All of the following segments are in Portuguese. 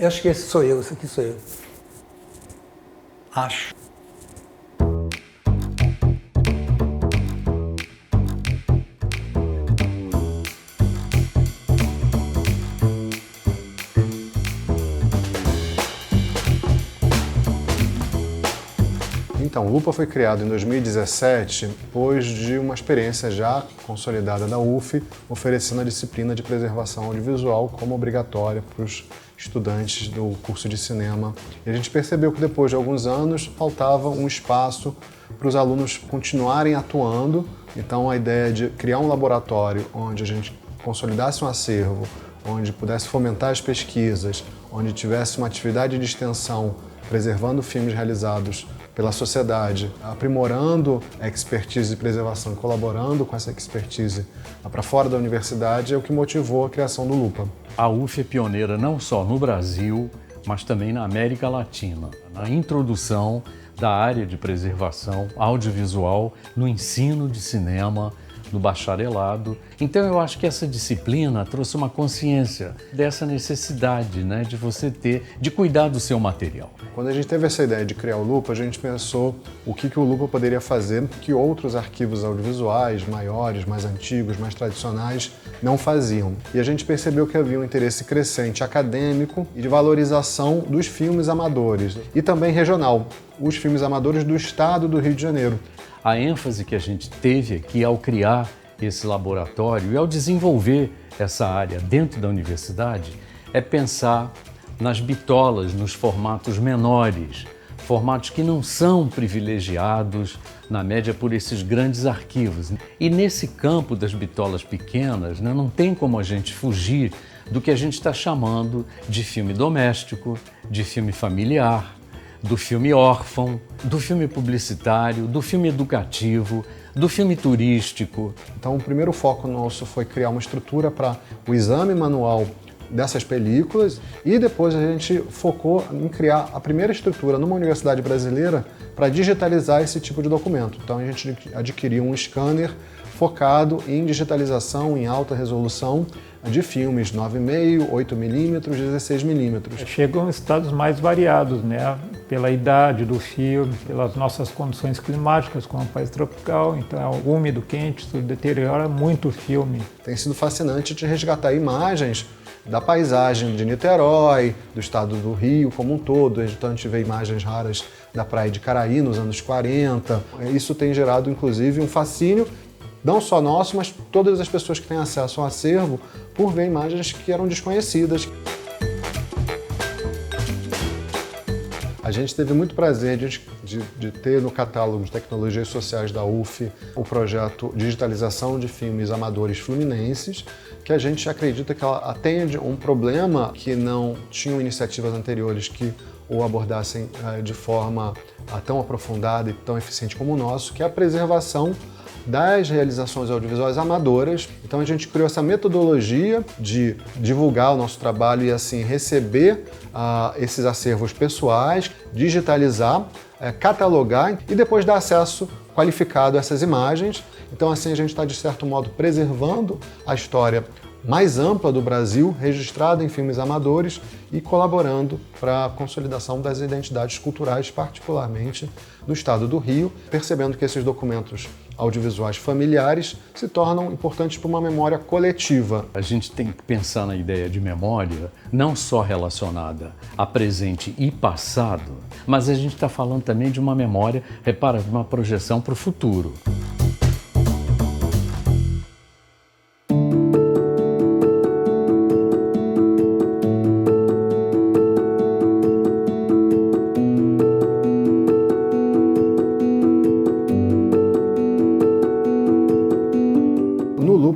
Eu acho que esse aqui sou eu. Acho. Então, o Lupa foi criado em 2017 depois de uma experiência já consolidada da UF, oferecendo a disciplina de preservação audiovisual como obrigatória para os estudantes do curso de cinema. E a gente percebeu que depois de alguns anos faltava um espaço para os alunos continuarem atuando. Então, a ideia de criar um laboratório onde a gente consolidasse um acervo, onde pudesse fomentar as pesquisas, onde tivesse uma atividade de extensão preservando filmes realizados pela sociedade, aprimorando a expertise de preservação, colaborando com essa expertise para fora da universidade, é o que motivou a criação do Lupa. A UF é pioneira não só no Brasil, mas também na América Latina, na introdução da área de preservação audiovisual no ensino de cinema, no bacharelado. Então eu acho que essa disciplina trouxe uma consciência dessa necessidade, né, de você de cuidar do seu material. Quando a gente teve essa ideia de criar o Lupa, a gente pensou o que o Lupa poderia fazer que outros arquivos audiovisuais maiores, mais antigos, mais tradicionais não faziam. E a gente percebeu que havia um interesse crescente acadêmico e de valorização dos filmes amadores e também regional, os filmes amadores do estado do Rio de Janeiro. A ênfase que a gente teve aqui ao criar esse laboratório e ao desenvolver essa área dentro da universidade é pensar nas bitolas, nos formatos menores, formatos que não são privilegiados, na média, por esses grandes arquivos. E nesse campo das bitolas pequenas, né, não tem como a gente fugir do que a gente está chamando de filme doméstico, de filme familiar, do filme órfão, do filme publicitário, do filme educativo, do filme turístico. Então, o primeiro foco nosso foi criar uma estrutura para o exame manual dessas películas e depois a gente focou em criar a primeira estrutura numa universidade brasileira para digitalizar esse tipo de documento. Então, a gente adquiriu um scanner focado em digitalização em alta resolução de filmes 9,5, 8mm, 16mm. Chegam em estados mais variados, né? Pela idade do filme, pelas nossas condições climáticas, como um país tropical, então é úmido, quente, isso deteriora muito o filme. Tem sido fascinante de resgatar imagens da paisagem de Niterói, do estado do Rio como um todo. Então a gente vê imagens raras da praia de Caraí nos anos 40. Isso tem gerado, inclusive, um fascínio não só nosso, mas todas as pessoas que têm acesso ao acervo por ver imagens que eram desconhecidas. A gente teve muito prazer de ter no catálogo de tecnologias sociais da UF o projeto Digitalização de Filmes Amadores Fluminenses, que a gente acredita que ela atende um problema que não tinham iniciativas anteriores que o abordassem de forma tão aprofundada e tão eficiente como o nosso, que é a preservação das realizações audiovisuais amadoras. Então a gente criou essa metodologia de divulgar o nosso trabalho e assim receber esses acervos pessoais, digitalizar, catalogar e depois dar acesso qualificado a essas imagens. Então assim a gente está de certo modo preservando a história mais ampla do Brasil, registrada em filmes amadores e colaborando para a consolidação das identidades culturais, particularmente do estado do Rio, percebendo que esses documentos audiovisuais familiares se tornam importantes para uma memória coletiva. A gente tem que pensar na ideia de memória não só relacionada a presente e passado, mas a gente está falando também de uma memória, repara, de uma projeção para o futuro.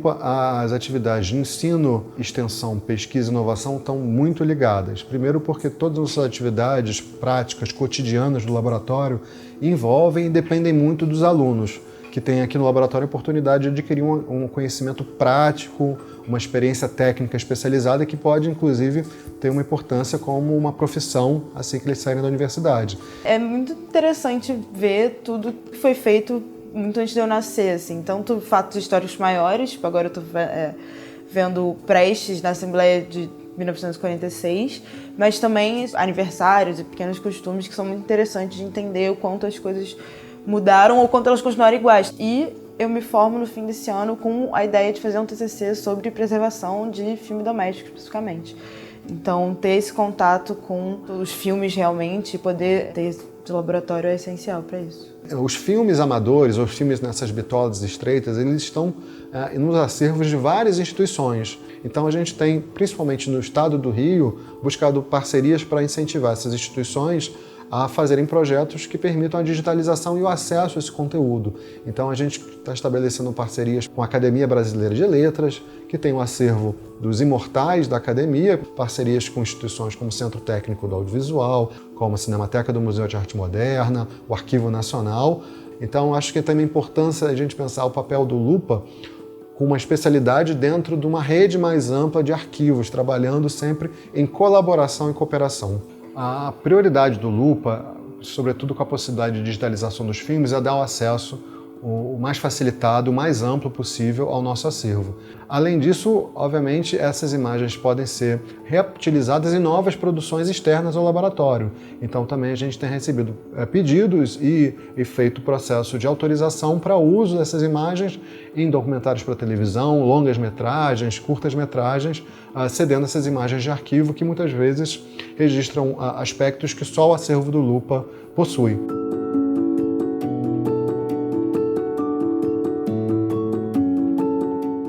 As atividades de ensino, extensão, pesquisa e inovação estão muito ligadas. Primeiro porque todas as atividades práticas cotidianas do laboratório envolvem e dependem muito dos alunos, que têm aqui no laboratório a oportunidade de adquirir um conhecimento prático, uma experiência técnica especializada que pode, inclusive, ter uma importância como uma profissão assim que eles saírem da universidade. É muito interessante ver tudo que foi feito muito antes de eu nascer, assim, tanto fatos históricos maiores, tipo, agora eu tô vendo Prestes na Assembleia 1946, mas também aniversários e pequenos costumes que são muito interessantes de entender o quanto as coisas mudaram ou quanto elas continuaram iguais. E eu me formo no fim desse ano com a ideia de fazer um TCC sobre preservação de filme doméstico, especificamente. Então, ter esse contato com os filmes realmente e poder ter esse laboratório é essencial para isso. Os filmes amadores, os filmes nessas bitolas estreitas, eles estão nos acervos de várias instituições. Então a gente tem, principalmente no estado do Rio, buscado parcerias para incentivar essas instituições a fazerem projetos que permitam a digitalização e o acesso a esse conteúdo. Então a gente está estabelecendo parcerias com a Academia Brasileira de Letras, que tem o acervo dos imortais da Academia, parcerias com instituições como o Centro Técnico do Audiovisual, como a Cinemateca do Museu de Arte Moderna, o Arquivo Nacional. Então acho que também é importância a gente pensar o papel do Lupa com uma especialidade dentro de uma rede mais ampla de arquivos, trabalhando sempre em colaboração e cooperação. A prioridade do Lupa, sobretudo com a possibilidade de digitalização dos filmes, é dar o acesso o mais facilitado, o mais amplo possível ao nosso acervo. Além disso, obviamente, essas imagens podem ser reutilizadas em novas produções externas ao laboratório. Então também a gente tem recebido pedidos e feito o processo de autorização para o uso dessas imagens em documentários para televisão, longas-metragens, curtas-metragens, cedendo essas imagens de arquivo que muitas vezes registram aspectos que só o acervo do Lupa possui.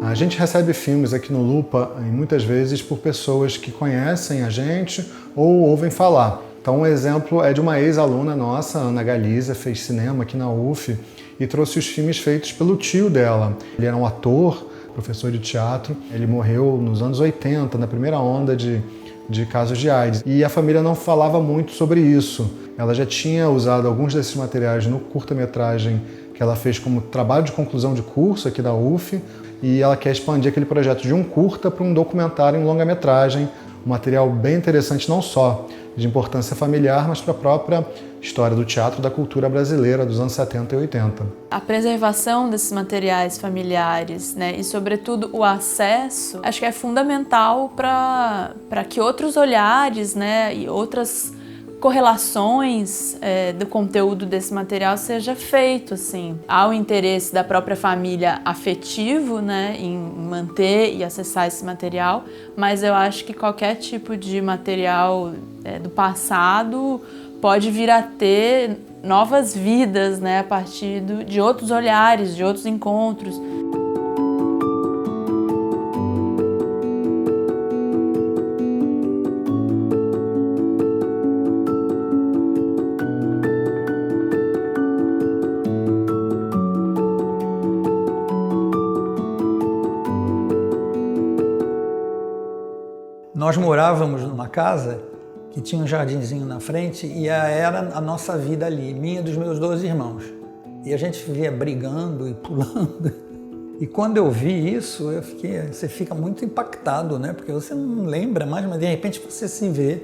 A gente recebe filmes aqui no Lupa, muitas vezes, por pessoas que conhecem a gente ou ouvem falar. Então, um exemplo é de uma ex-aluna nossa, Ana Galiza, fez cinema aqui na UF e trouxe os filmes feitos pelo tio dela. Ele era um ator, professor de teatro. Ele morreu nos anos 80, na primeira onda de casos de AIDS. E a família não falava muito sobre isso. Ela já tinha usado alguns desses materiais no curta-metragem que ela fez como trabalho de conclusão de curso aqui da UF, e ela quer expandir aquele projeto de um curta para um documentário em longa-metragem, um material bem interessante não só de importância familiar, mas para a própria história do teatro e da cultura brasileira dos anos 70 e 80. A preservação desses materiais familiares, né, e sobretudo o acesso, acho que é fundamental para que outros olhares, né, e outras correlações do conteúdo desse material seja feito, assim. Há o interesse da própria família afetivo, né, em manter e acessar esse material, mas eu acho que qualquer tipo de material do passado pode vir a ter novas vidas, né, a partir de outros olhares, de outros encontros. Nós morávamos numa casa que tinha um jardinzinho na frente e era a nossa vida ali, minha e dos meus 2 irmãos. E a gente vivia brigando e pulando. E quando eu vi isso, você fica muito impactado, né? Porque você não lembra mais, mas de repente você se vê.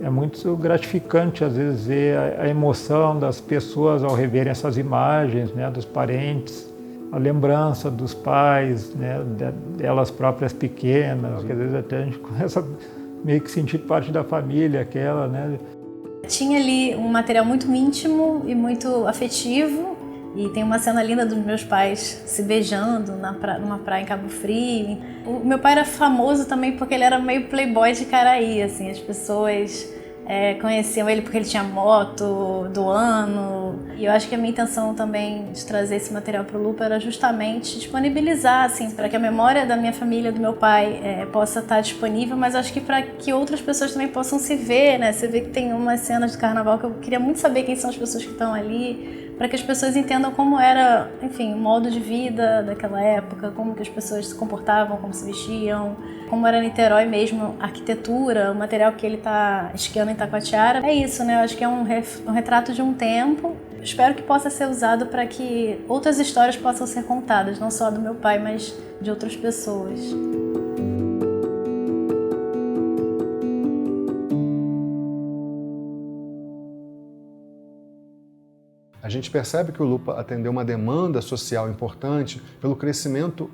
É muito gratificante, às vezes, ver a emoção das pessoas ao reverem essas imagens, né, dos parentes, a lembrança dos pais, né, delas próprias pequenas, que às vezes até a gente começa a meio que sentir parte da família aquela, né. Tinha ali um material muito íntimo e muito afetivo, e tem uma cena linda dos meus pais se beijando numa praia em Cabo Frio. O meu pai era famoso também porque ele era meio playboy de Caraí, assim, as pessoas conheciam ele porque ele tinha moto do ano. E eu acho que a minha intenção também de trazer esse material para o Lupa era justamente disponibilizar, assim, para que a memória da minha família, do meu pai, possa estar disponível, mas acho que para que outras pessoas também possam se ver, né? Você vê que tem umas cenas de carnaval que eu queria muito saber quem são as pessoas que estão ali, para que as pessoas entendam como era, enfim, o modo de vida daquela época, como que as pessoas se comportavam, como se vestiam, como era Niterói mesmo, a arquitetura, o material que ele está esquiando em Taquatiara. É isso, né? Eu acho que é um retrato de um tempo. Espero que possa ser usado para que outras histórias possam ser contadas, não só do meu pai, mas de outras pessoas. A gente percebe que o Lupa atendeu uma demanda social importante pelo crescimento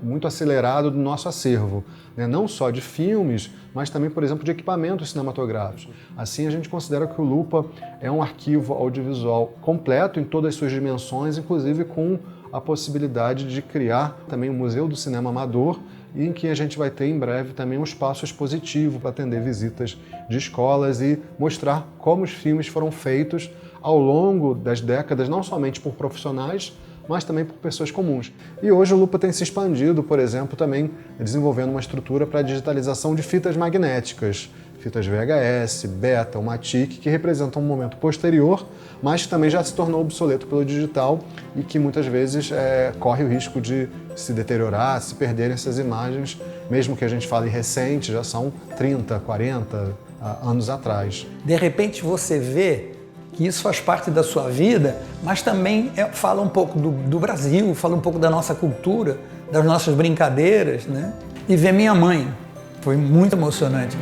muito acelerado do nosso acervo, né? Não só de filmes, mas também, por exemplo, de equipamentos cinematográficos. Assim, a gente considera que o Lupa é um arquivo audiovisual completo em todas as suas dimensões, inclusive com a possibilidade de criar também um Museu do Cinema Amador, e em que a gente vai ter em breve também um espaço expositivo para atender visitas de escolas e mostrar como os filmes foram feitos ao longo das décadas, não somente por profissionais, mas também por pessoas comuns. E hoje o Lupa tem se expandido, por exemplo, também desenvolvendo uma estrutura para a digitalização de fitas magnéticas, fitas VHS, Beta, Matic, que representam um momento posterior, mas que também já se tornou obsoleto pelo digital e que muitas vezes corre o risco de se deteriorar, se perderem essas imagens, mesmo que a gente fale recente, já são 30, 40 anos atrás. De repente você vê que isso faz parte da sua vida, mas também fala um pouco do Brasil, fala um pouco da nossa cultura, das nossas brincadeiras, né? E ver minha mãe, foi muito emocionante.